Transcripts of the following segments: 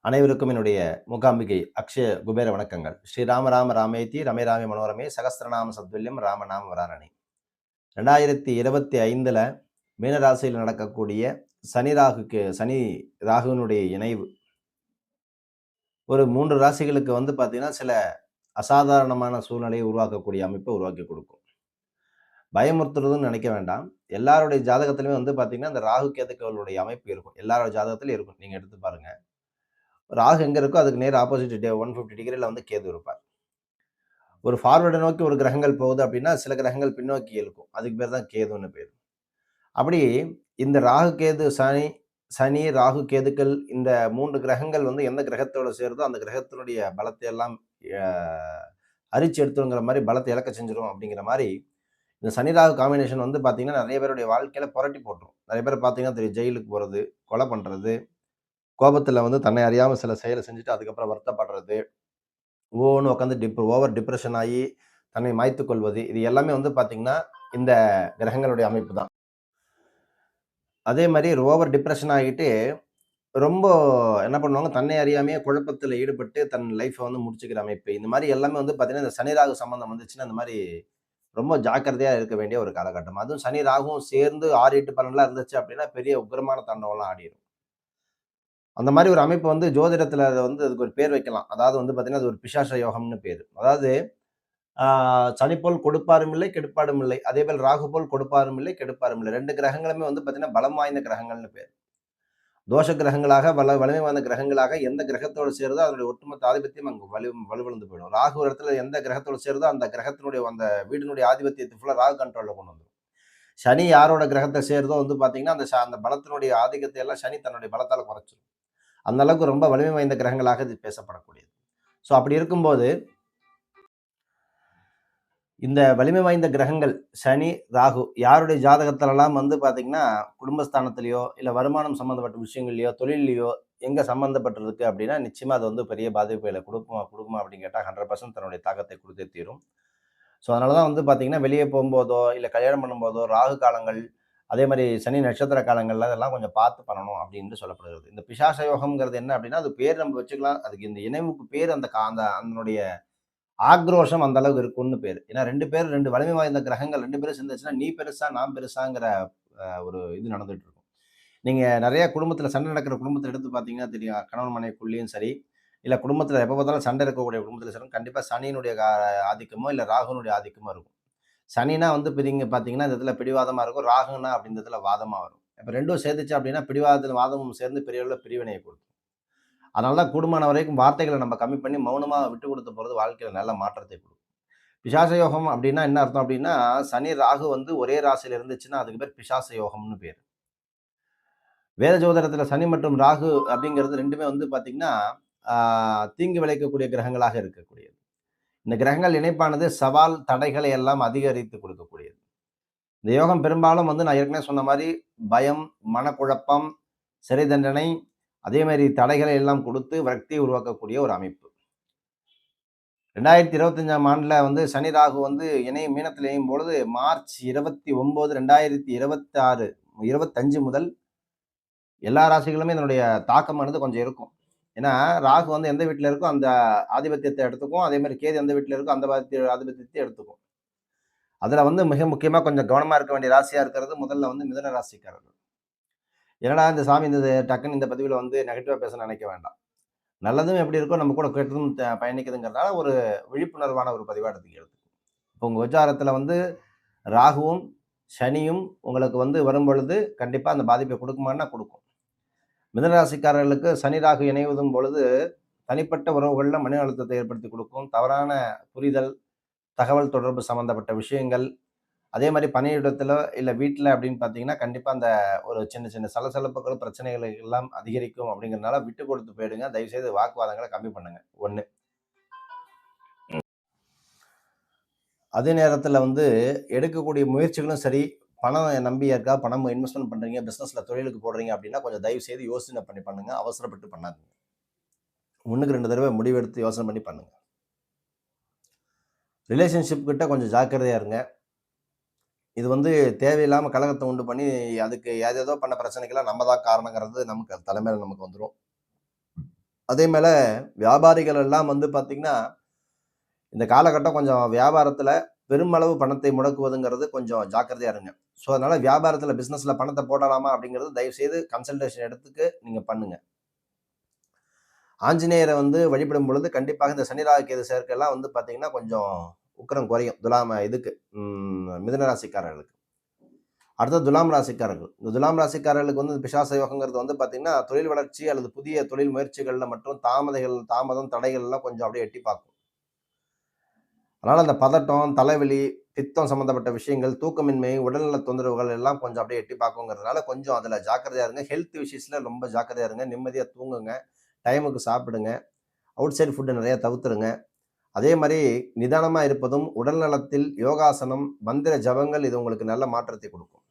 அனைவருக்கும் என்னுடைய மூகாம்பிகை அக்ஷய குபேர வணக்கங்கள். ஸ்ரீராம ராம ராமேதி ரமே ராமே மனோரமே சகஸ்ரநாம சத்வல்யம் ராமநாம வராரணி. 2025ல மீன ராசியில் நடக்கக்கூடிய சனி ராகுவினுடைய இணைவு ஒரு 3 ராசிகளுக்கு பார்த்தீங்கன்னா, சில அசாதாரணமான சூழ்நிலையை உருவாக்கக்கூடிய அமைப்பை உருவாக்கி கொடுக்கும். பயமுறுத்துறதுன்னு நினைக்க வேண்டாம். எல்லாருடைய ஜாதகத்திலுமே பார்த்தீங்கன்னா, இந்த ராகு கேதுக்களுடைய அமைப்பு இருக்கும். எல்லாரோட ஜாதகத்திலும் இருக்கும். நீங்க எடுத்து பாருங்க. ராகு எங்க இருக்கோ அதுக்கு நேர் ஆப்போசிட் 150 டிகிரில கேது இருப்பார். ஒரு ஃபார்வர்ட நோக்கி ஒரு கிரகங்கள் போகுது அப்படின்னா, சில கிரகங்கள் பின்னோக்கி இழுக்கும். அதுக்கு பேர் தான் கேதுன்னு பேரு. அப்படி இந்த ராகு, கேது, சனி, ராகு, கேதுக்கள் இந்த 3 கிரகங்கள் எந்த கிரகத்தோட சேருதோ, அந்த கிரகத்தினுடைய பலத்தை எல்லாம் அ அரிச்சு எடுத்துருங்கிற மாரி, பலத்த இழக்க செஞ்சுரும் அப்படிங்கிற மாரி, இந்த சனி, ராகு காம்பினேஷன் பார்த்தீங்கன்னா, நெறைய பேருடைய வாழ்க்கையில புரட்டி போட்டுரும். நெறைய பேர பார்த்தீங்கன்னா தெரியும். ஜெயிலுக்கு போறது, கொலை பண்றது, கோபத்துல தன்னை அறியாம சில செயல செஞ்சுட்டு அதுக்கப்புறம் வருத்தப்படுறது. ஓன்னு உட்காந்து ஓவர் டிப்ரஷன் ஆயி, தன்னை மாய்த்துக் கொள்வது. இது எல்லாமே பார்த்தீங்கன்னா, இந்த கிரகங்களுடைய அமைப்பு தான். அதே மாரி ஓவர் டிப்ரஷன் ஆகிட்டு, ரொம்ப என்ன பண்ணுவாங்க, தன்னை அறியாமயே குழப்பத்தில ஈடுபட்டு தன் லைஃப்ப முடிச்சுக்கிற அமைப்பு. இந்த மாரி எல்லாமே பார்த்தீங்கன்னா, இந்த சனி, ராகு சம்மந்தம் வந்துச்சுன்னா, இந்த மாரி ரொம்ப ஜாக்கிரதையா இருக்க வேண்டிய ஒரு காலகட்டம். அதுவும் சனி, ராகுவும் சேர்ந்து 6, 8, 12லாம் இருந்துச்சு அப்படின்னா, பெரிய உக்கிரமான தாண்டவம்லாம் ஆடிரும். அந்த மாரி ஒரு அமைப்பு ஜோதிடத்தில அத அதுக்கு ஒரு பேர் வைக்கலாம். அதாவது பார்த்தீங்கன்னா, அது ஒரு பிசாச யோகம்னு பேரு. அதாவது ஆ சனி போல் கொடுப்பாரும் இல்லை, கெடுப்பாரும் இல்லை. அதேபோல் ராகு போல் கொடுப்பாரும் இல்லை, கெடுப்பாரும் இல்லை. 2 கிரகங்களுமே பார்த்தீங்கன்னா, பலம் வாய்ந்த கிரகங்கள்னு பேரு. தோஷ கிரகங்களாக, வலிமை வாய்ந்த கிரகங்களாக எந்த கிரகத்தோடு சேருதோ, அதனுடைய ஒட்டுமொத்த ஆதிபத்தியம் அங்கு வலுவிழந்து போயிடும். ராகு ஒரு இடத்துல எந்த கிரகத்தோடு சேருதோ, அந்த கிரகத்தினுடைய அந்த வீடினுடைய ஆதிபத்தியத்த ஃபுல்லா ராகு கண்ட்ரோல்ல கொண்டு வந்துரும். சனி யாரோட கிரகத்த சேருதோ பார்த்தீங்கன்னா, அந்த பலத்தினுடைய ஆதிக்கத்தை எல்லாம் சனி தன்னுடைய பலத்தால குறைச்சுரும். அந்த அளவுக்கு ரொம்ப வலிமை வாய்ந்த கிரகங்களாக இது பேசப்படக்கூடியது. ஸோ அப்படி இருக்கும்போது இந்த வலிமை வாய்ந்த கிரகங்கள் சனி, ராகு யாருடைய ஜாதகத்திலலாம் பார்த்தீங்கன்னா, குடும்பஸ்தானத்திலயோ, இல்ல வருமானம் சம்மந்தப்பட்ட விஷயங்கள்லயோ, தொழில்லயோ எங்க சம்மந்தப்பட்டிருக்கு அப்படின்னா, நிச்சயமா அது பெரிய பாதிப்புகள குடுக்குமா குடுக்குமா அப்படின்னு கேட்டா 100% தன்னுடைய தாக்கத்தை குடுத்தே தீரும். ஸோ அதனால தான் பார்த்தீங்கன்னா, வெளிய போம்போதோ, இல்ல கல்யாணம் பண்ணும்போதோ, ராகு காலங்கள், அதே மாரி சனி நட்சத்திர காலங்கள்ல அதெல்லாம் கொஞ்சம் பார்த்து பண்ணணும் அப்படின்னு சொல்லப்படுகிறது. இந்த பிசாச யோகம்ங்கிறது என்ன அப்படின்னா, அது பேர் நம்ம வச்சுக்கலாம். அதுக்கு இந்த இணைவுக்கு பேர் அதனுடைய ஆக்ரோஷம் அந்த அளவுக்கு இருக்கும்னு பேரு. ஏன்னா 2 பேரும் 2 வலிமை வாய்ந்த கிரகங்கள் 2 பேரும் சேர்ந்துச்சுன்னா, நீ பெருசா, நான் பெருசாங்கிற ஒரு இது நடந்துட்டு இருக்கும். நீங்க நெறைய குடும்பத்தில சண்டை நடக்கிற குடும்பத்த எடுத்து பார்த்தீங்கன்னா தெரியும். கணவன் மனைவிக்குள்ளேயும் சரி, இல்ல குடும்பத்தில எப்ப பார்த்தாலும் சண்டை இருக்கக்கூடிய குடும்பத்தில சரி, கண்டிப்பா சனியினுடைய ஆதிக்கமோ, இல்ல ராகுனுடைய ஆதிக்கமோ இருக்கும். சனினா இப்ப பார்த்தீங்கன்னா, இந்த இடத்துல பிடிவாதமா இருக்கும். ராகுனா அப்படி இந்த இடத்துல வாதமா வரும். இப்ப 2ம் சேர்ந்துச்சு அப்படின்னா, பிடிவாதத்திலும் வாதமும் சேர்ந்து பெரிய அளவுல பிரிவினைய கொடுக்கும். அதனால தான் கூடுமான வரைக்கும் வார்த்தைகள நம்ம கம்மி பண்ணி மௌனமா விட்டு குடுத்து போறது வாழ்க்கையில நல்ல மாற்றத்தை குடுக்கும். பிசாச யோகம் அப்படின்னா என்ன அர்த்தம் அப்படின்னா, சனி, ராகு ஒரே ராசியில இருந்துச்சுன்னா, அதுக்கு பேர் பிசாச யோகம்னு பேரு. வேத ஜோதிடத்துல சனி மற்றும் ராகு அப்படிங்கிறது 2மே பார்த்தீங்கன்னா, ஆ தீங்கு விளைவிக்கக்கூடிய கிரகங்களாக இருக்கக்கூடியது. இந்த கிரகங்கள் இணைப்பானது சவால், தடைகளை எல்லாம் அதிகரித்து கொடுக்கக்கூடியது. இந்த யோகம் பெரும்பாலும் நான் ஏற்கனவே சொன்ன மாரி பயம், மனக்குழப்பம், சிறை தண்டனை, அதே மாரி தடைகளை எல்லாம் கொடுத்து விரக்தியை உருவாக்கக்கூடிய ஒரு அமைப்பு. 2025ஆம் ஆண்டுல சனி, ராகு இணையும் மீனத்தில் இணையும் பொழுது மார்ச் 29, 2026 25 முதல் எல்லா ராசிகளுமே இதனுடைய தாக்கமானது கொஞ்சம் இருக்கும். ஏன்னா, ராகு எந்த வீட்ல இருக்கோ அந்த ஆதிபத்தியத்த எடுத்துக்கும். அதே மாரி கேது எந்த வீட்ல இருக்கோ அந்த ஆதிபத்தியத்த எடுத்துக்கும். அதுல மிக முக்கியமா கொஞ்சம் கவனமா இருக்க வேண்டிய ராசியா இருக்கிறது முதல்ல மிதுன ராசிக்காரர்கள். என்னடா இந்த சாமி டக்குன்னு இந்த பதிவுல நெகட்டிவா பேச நினைக்க வேண்டாம். நல்லதும் எப்படி இருக்கோ நம்ம கூட கெட்டதும் பயணிக்குதுங்கிறதுனால ஒரு விழிப்புணர்வான ஒரு பதிவா எடுத்துக்கிறது. இப்போ உங்க கோச்சாரத்துல ராகுவும், சனியும் உங்களுக்கு வரும்பொழுது கண்டிப்பா அந்த பாதிப்பை குடுக்குமான்னா குடுக்கும். மிதுன ராசிக்காரர்களுக்கு சனி, ராகு இணைவதும் பொழுது தனிப்பட்ட உறவுகள்ல மன அழுத்தத்தை ஏற்படுத்திக் குடுக்கும். தவறான புரிதல், தகவல் தொடர்பு சம்மந்தப்பட்ட விஷயங்கள், அதே மாரி பணியிடத்திலோ, இல்ல வீட்ல அப்படின்னு பார்த்தீங்கன்னா, கண்டிப்பா அந்த ஒரு சின்ன சின்ன சலசலப்புகள், பிரச்சனைகள் எல்லாம் அதிகரிக்கும் அப்படிங்கிறதுனால விட்டு குடுத்து போயிடுங்க. தயவுசெய்து வாக்குவாதங்கள கம்மி பண்ணுங்க. 1. அதே நேரத்துல எடுக்கக்கூடிய முயற்சிகளும் சரி, பணம் நம்பி யாருக்காவது பணம் இன்வெஸ்ட்மென்ட் பண்றீங்க, பிசினஸ்ல தொழிலுக்கு போடுறீங்க அப்படின்னா, கொஞ்சம் தயவு செய்து யோசனை பண்ணி பண்ணுங்க. அவசரப்பட்டு பண்ணாதீங்க. 1க்கு 2 தடவ முடிவெடுத்து யோசனை பண்ணி பண்ணுங்க. ரிலேஷன்ஷிப் கிட்ட கொஞ்சம் ஜாக்கிரதையா இருங்க. இது தேவையில்லாம கலகத்த உண்டு பண்ணி, அதுக்கு ஏதேதோ பண்ண பிரச்சனைக்கெல்லாம் நம்ம தான் காரணங்கிறது நமக்கு தலைமையில நமக்கு வந்துரும். அதே மேல வியாபாரிகள் எல்லாம் வந்து பார்த்தீங்கன்னா, இந்த காலகட்டம் கொஞ்சம் வியாபாரத்துல பெருமளவு பணத்தை முடக்குவதுங்கிறது கொஞ்சம் ஜாக்கிரதையா இருங்க. ஸோ, அதனால வியாபாரத்துல பிசினஸ்ல பணத்த போடலாமா அப்படிங்கிறது தயவுசெய்து கன்சல்டேஷன் எடுத்துக்கு நீங்க பண்ணுங்க. ஆஞ்சநேயர வந்து வழிபடும் பொழுது கண்டிப்பாக இந்த சனி, ராகு, கேது சேர்க்கைலாம் வந்து பார்த்தீங்கன்னா, கொஞ்சம் உக்கிரம் குறையும். மிதுன ராசிக்காரர்களுக்கு. அடுத்தது துலாம் ராசிக்காரர்கள். இந்த துலாம் ராசிக்காரர்களுக்கு வந்து பிசாச யோகங்கிறது வந்து பார்த்தீங்கன்னா, தொழில் வளர்ச்சி அல்லது புதிய தொழில் முயற்சிகள்ல மற்றும் தாமதம், தடைகள் எல்லாம் கொஞ்சம் அப்படியே எட்டி பார்க்கும். அதனால அந்த பதட்டம், தலைவலி, பித்தம் சம்மந்தப்பட்ட விஷயங்கள், தூக்கமின்மை, உடல்நல தொந்தரவுகள் எல்லாம் கொஞ்சம் அப்படியே எட்டி பார்க்குங்கிறதுனால கொஞ்சம் அதில ஜாக்கிரதையா இருங்க. ஹெல்த் விஷயத்துல ரொம்ப ஜாக்கிரதையா இருங்க. நிம்மதியா தூங்குங்க. டைமுக்கு சாப்பிடுங்க. அவுட் சைட் ஃபுட்ட நெறைய தவிர்த்துருங்க. அதே மாரி நிதானமா இருப்பதும், உடல் நலத்தில் யோகாசனம், மந்திர ஜபங்கள் இது உங்களுக்கு நல்ல மாற்றத்தை குடுக்கும்.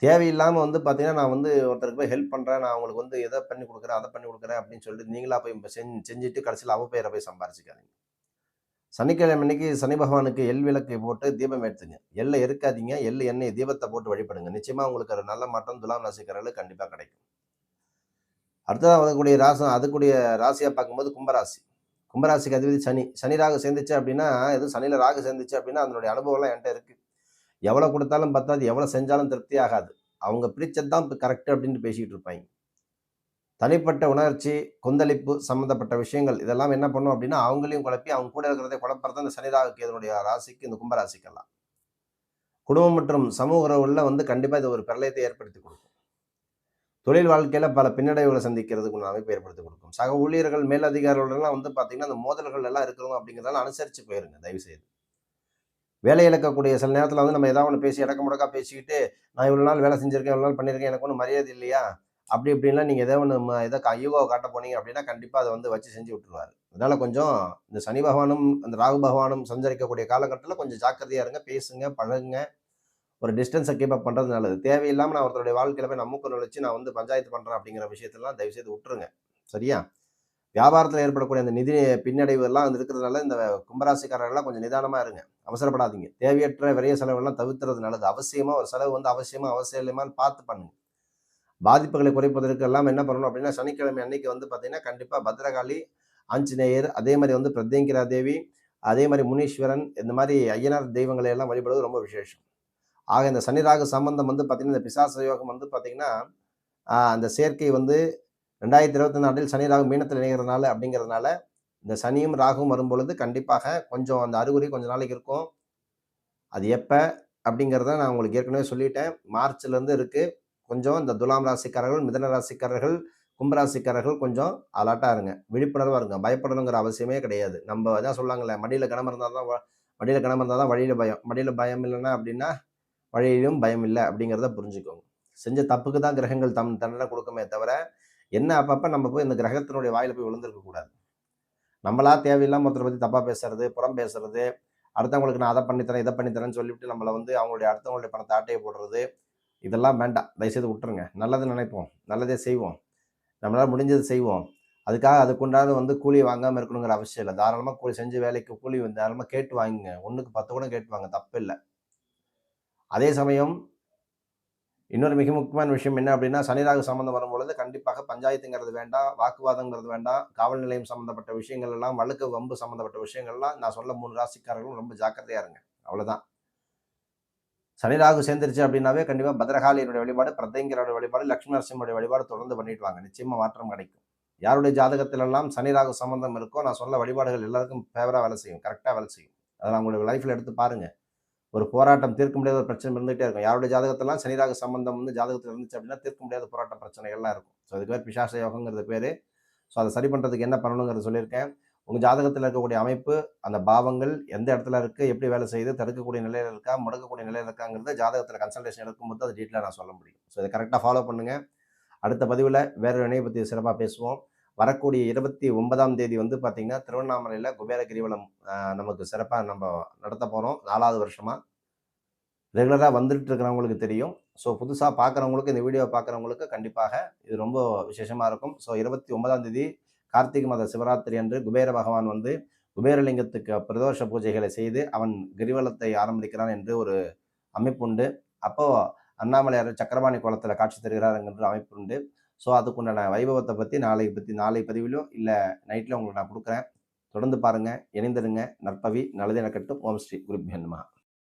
தேவையில்லாம வந்து பார்த்தீங்கன்னா, நான் வந்து ஒருத்தருக்கு போய் ஹெல்ப் பண்றேன். நான் அவங்களுக்கு வந்து இத பண்ணி குடுக்குறேன், அத பண்ணி குடுக்குறேன் அப்படின்னு சொல்லிட்டு நீங்களா போய் செஞ்சுட்டு கடைசியில அவ பேர போய் சம்பாரிச்சுக்காதீங்க. சனிக்கிழமை அன்னைக்கு சனி பகவானுக்கு எள் விளக்கு போட்டு தீபம் ஏத்துங்க. எள்ள எரிக்காதீங்க. எள்ளு எண்ணெய் தீபத்த போட்டு வழிபடுங்க. நிச்சயமா உங்களுக்கு ஒரு நல்ல மாற்றம் துலாம் ராசிக்காரர்களுக்கு கண்டிப்பா கிடைக்கும். அடுத்ததா வரக்கூடிய அதுக்கூடிய ராசியா பார்க்கும்போது கும்பராசி. கும்பராசிக்கு அதிபதி சனி. சனி ராகு சேர்ந்துச்சு அப்படின்னா, எதுவும் சனியில ராகு சேர்ந்துச்சு அப்படின்னா, அதனுடைய அனுபவம்லாம் என்ட்ட இருக்கு. எவ்வளோ குடுத்தாலும் பத்தாது. எவ்வளோ செஞ்சாலும் திருப்தி ஆகாது. அவங்க பிரிச்சது தான் கரெக்ட் அப்டின்ட்டு பேசிட்டு இருப்பாய்ங்க. தனிப்பட்ட உணர்ச்சி, கொந்தளிப்பு சம்மந்தப்பட்ட விஷயங்கள் இதெல்லாம் என்ன பண்ணும் அப்டின்னா, அவங்களையும் குழப்பி, அவங்க கூட இருக்கிறதை குழப்பறது இந்த சனி, ராகு, கேதுனுடைய ராசிக்கு இந்த கும்ப ராசிக்கெல்லாம். குடும்பம் மற்றும் சமூக உறவுகள்ல வந்து கண்டிப்பா இது ஒரு பிரளயத்தை ஏற்படுத்திக் குடுக்கும். தொழில் வாழ்க்கையில பல பின்னடைவுகள சந்திக்கிறதுக்கு உண்டான அமைப்பை ஏற்படுத்திக் குடுக்கும். சக ஊழியர்கள், மேலதிகாரிகளோடலாம் வந்து பார்த்தீங்கன்னா, அந்த மோதல்கள் எல்லாம் இருக்கிறவங்க அப்படிங்கிறதெல்லாம் அனுசரிச்சு போயிருங்க தயவு செய்து. வேலை இழக்கக்கூடிய சில நேரத்துல வந்து நம்ம ஏதாவது ஒண்ணு பேசி எடக்கு முடக்கா பேசிக்கிட்டு, நான் இவ்வளவு நாள் வேலை செஞ்சிருக்கேன், இவ்வளவு நாள் பண்ணியிருக்கேன். எனக்கு ஒண்ணும் மரியாதை இல்லையா? அப்படி இப்படின்லாம் நீங்க ஏதோ ஒண்ணு ஈகோவ காட்ட போனீங்க அப்படின்னா, கண்டிப்பா அத வந்து வச்சு செஞ்சு விட்டுருவாரு. அதனால கொஞ்சம் இந்த சனி பகவானும், அந்த ராகு பகவானும் சஞ்சரிக்கக்கூடிய காலகட்டத்தில கொஞ்சம் ஜாக்கிரதையா இருங்க. பேசுங்க, பழகுங்க. ஒரு டிஸ்டன்ஸ கீப் அப் பண்றது நல்லது. தேவையில்லாம நான் ஒருத்தருடைய வாழ்க்கையில போய் நான் மூக்க நுழைச்சு நான் வந்து பஞ்சாயத்து பண்றேன் அப்படிங்கிற விஷயத்தெல்லாம் தயவு செய்து விட்டுருங்க. சரியா? வியாபாரத்துல ஏற்படக்கூடிய அந்த நிதி பின்னடைவு எல்லாம் வந்து இருக்கிறதுனால, இந்த கும்பராசிக்காரர்கள்லாம் கொஞ்சம் நிதானமா இருங்க. அவசரப்படாதீங்க. தேவையற்ற விரைய செலவுகள்லாம் தவிர்த்துறது நல்லது. அவசியமா ஒரு செலவு வந்து அவசியமா, அவசியம் இல்லையமான்னு பார்த்து பண்ணுங்க. பாதிப்புகளை குறைப்பதற்கு எல்லாம் என்ன பண்ணணும் அப்படின்னா, சனிக்கிழமை அன்னைக்கு வந்து பார்த்தீங்கன்னா, கண்டிப்பா பத்திரகாளி, ஆஞ்சநேயர், அதே மாரி வந்து பிரத்யங்கிரா தேவி, அதே மாரி முனீஸ்வரன், இந்த மாரி ஐயனார் தெய்வங்களை எல்லாம் வழிபடுவது ரொம்ப விசேஷம். ஆக இந்த சனி, ராகு சம்பந்தம் வந்து பார்த்தீங்கன்னா, இந்த பிசாச யோகம் வந்து பார்த்தீங்கன்னா, அந்த சேர்க்கை வந்து 2024 சனி, ராகு மீனத்தில இணைகிறதுனால அப்படிங்கிறதுனால, இந்த சனியும், ராகுவும் வரும்பொழுது கண்டிப்பாக கொஞ்சம் அந்த அறிகுறி கொஞ்ச நாளைக்கு இருக்கும். அது எப்ப அப்படிங்கிறத நான் உங்களுக்கு ஏற்கனவே சொல்லிட்டேன். மார்ச்லேருந்து இருக்கு. கொஞ்சம் இந்த துலாம் ராசிக்காரர்கள், மிதுன ராசிக்காரர்கள், கும்ப ராசிக்காரர்கள் கொஞ்சம் அலர்ட்டா இருங்க. விழிப்புணர்வா இருங்க. பயப்படணுங்கிற அவசியமே கிடையாது. நம்ப அதான் சொல்லுவாங்கல்ல, மடியில கனம் இருந்தா தான் வழியில பயம். மடியில பயம் இல்லன்னா அப்படின்னா, வழியிலும் பயம் இல்ல அப்படிங்கிறத புரிஞ்சுக்கோங்க. செஞ்ச தப்புக்கு தான் கிரகங்கள் தண்டனை குடுக்குமே தவிர, என்ன அப்பப்ப நம்ம போய் இந்த கிரகத்தினுடைய வாயில போய் விழுந்திருக்க கூடாது. நம்மளா தேவையில்லாம ஒருத்தர பத்தி தப்பா பேசுறது, புறம் பேசுறது, அடுத்தவங்களுக்கு நான் அத பண்ணி தரேன், இத பண்ணி தரேன்னு சொல்லிட்டு நம்மள வந்து அடுத்தவங்களுடைய பணத்த ஆட்டைய போடுறது, இதெல்லாம் வேண்டாம். தயவுசெய்து விட்டுருங்க. நல்லது நினைப்போம். நல்லதே செய்வோம். நம்மளால முடிஞ்சது செய்வோம். அதுக்காக அதுக்குண்டான வந்து கூலி வாங்காம இருக்கணுங்கிற அவசியம் இல்ல. தாராளமா கூலி செஞ்ச வேலைக்கு கூலி வந்து தாராளமா கேட்டு வாங்குங்க. 1க்கு 10 கூட கேட்டு வாங்க. தப்பில்ல. அதே சமயம் இன்னொரு மிக முக்கியமான விஷயம் என்ன அப்படின்னா, சனி, ராகு சம்மந்தம் வரும்பொழுது கண்டிப்பாக பஞ்சாயத்துங்கிறது வேண்டாம், வாக்குவாதங்கிறது வேண்டாம். காவல் நிலையம் சம்மந்தப்பட்ட விஷயங்கள் எல்லாம், வழக்கு, வம்பு சம்மந்தப்பட்ட விஷயங்கள்லாம் நான் சொன்ன 3 ராசிக்காரர்களும் ரொம்ப ஜாக்கிரதையா இருங்க. அவ்வளோதான். சனி, ராகு சேர்ந்துருச்சு அப்படின்னாவே கண்டிப்பா பத்ரகாளியினுடைய வழிபாடு, பிரத்யங்கிராவுடைய வழிபாடு, லட்சுமி நரசிம்மருடைய வழிபாடு தொடர்ந்து பண்ணிட்டு வாங்க. நிச்சயமா மாற்றம் கிடைக்கும். யாருடைய ஜாதகத்திலெல்லாம் சனி, ராகு சம்மந்தம் இருக்கோ, நான் சொன்ன வழிபாடுகள் எல்லாருக்கும் ஃபேவரா வேலை செய்யும். கரெக்ட்டா வேலை செய்யும். அத உங்களுடைய லைஃப்ல எடுத்து பாருங்க. ஒரு போராட்டம் தீர்க்க முடியாத ஒரு பிரச்சனை இருந்துகிட்டே இருக்கும். யாருடைய ஜாதகத்தெல்லாம் சனி, ராகு சம்பந்தம் வந்து ஜாதகத்துல இருந்துச்சு அப்படின்னா, தீர்க்க முடியாத போராட்ட பிரச்சனைகள்லாம் இருக்கும். ஸோ அதுக்கு பேர் பிசாச யோகங்கிறது பேரு. ஸோ அத சரி பண்றதுக்கு என்ன பண்ணணுங்கிறத சொல்லியிருக்கேன். உங்க ஜாதகத்துல இருக்கக்கூடிய அமைப்பு, அந்த பாவங்கள் எந்த இடத்துல இருக்கு, எப்படி வேலை செய்யுது, தடுக்கக்கூடிய நிலையில இருக்கா, முடக்கக்கூடிய நிலையில இருக்காங்கிறத ஜாதகத்துல கன்சல்டேஷன் எடுக்கும்போது அது டீட்டெயிலா நான் சொல்ல முடியும். ஸோ இத கரெக்ட்டா ஃபாலோ பண்ணுங்க. அடுத்த பதிவுல வேற ஒரு இணைய பத்தி சிறப்பா பேசுவோம். வரக்கூடிய 29ஆம் தேதி வந்து பார்த்தீங்கன்னா, திருவண்ணாமலையில குபேர கிரிவலம் நமக்கு சிறப்பா நடத்த போறோம். 4வது வருஷமா. ரெகுலரா வந்துட்டு இருக்கிறவங்களுக்கு தெரியும். ஸோ புதுசா பார்க்குறவங்களுக்கு இந்த வீடியோ பார்க்குறவங்களுக்கு கண்டிப்பாக இது ரொம்ப விசேஷமா இருக்கும். ஸோ 29ஆம் தேதி கார்த்திகை மாத சிவராத்திரி அன்று குபேர பகவான் வந்து குபேரலிங்கத்துக்கு பிரதோஷ பூஜைகளை செய்து அவன் கிரிவலத்தை ஆரம்பிக்கிறான் என்று ஒரு அமைப்பு உண்டு. அப்போ அண்ணாமலையார் சக்கரபாணி கோலத்தில காட்சி தருகிறார் என்கின்ற அமைப்பு உண்டு. ஸோ அதுக்குண்டான வைபவத்தை பற்றி நாளை பதிவிலோ இல்லை நைட்டில் உங்களுக்கு நான் கொடுக்குறேன். தொடர்ந்து பாருங்கள், இணைந்திருங்க. நற்பவி நல்லதே நடக்கட்டும். ஓம் ஸ்ரீ குருப்யோ நமः.